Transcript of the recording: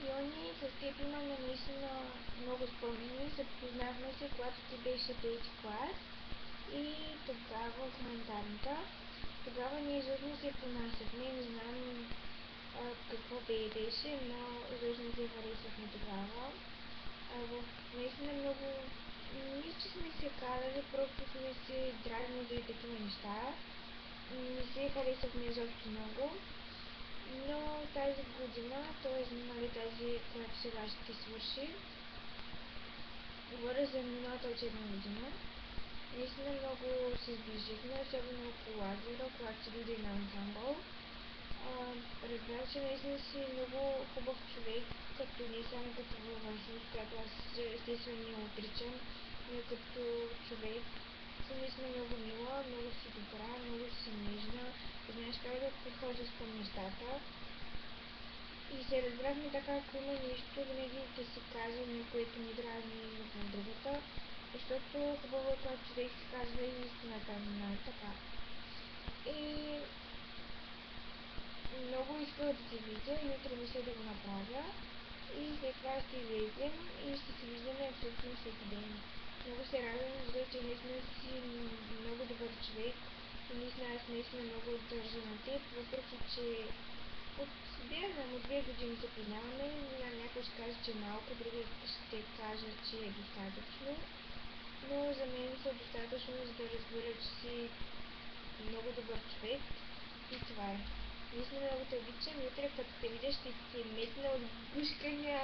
Йони, с теб имаме наистина много спомени. Запознахме се, когато ти беше трети клас и тогава в хуманитарната. Тогава ние изобщо се понасяхме. Не знам какво беше, но изобщо не се харесвахме тогава. Наистина много... Мисля, че сме се карали, просто сме се дразнили и такива неща. Не се харесвахме изобщо много. Но тази година, т.е. нали, тази, която сега ще свърши, говоря за миналата учебна година, наистина много се сближихме, особено около лагера, когато си дойде на ансамбъл. Разбрах, че наистина си много хубав човек, като не само като външност, която аз естествено не отричам, но като човек. Си наистина много мила, много си добра, много си нежна, знаеш как да подхождаш към нещата. И се разбрахме така, ако има нещо, винаги да се казва, което ни дразни на другата, защото хубаво е, когато човек си казва и истината, нали така. И много исках да се видим, утре мисля да го направя и след това ще излезем и ще се виждаме абсолютно всеки ден. Много се радвам, защото наистина си много добър човек и наистина аз наистина много държа на теб, въпреки че от 2 години се познаваме, някой ще каже, че е малко, други ще кажат, че е достатъчно, но за мен са достатъчно, за да разбера, че си много добър човек и това е. Наистина много те обичам и утре като те видя ще ти метна от гушкания.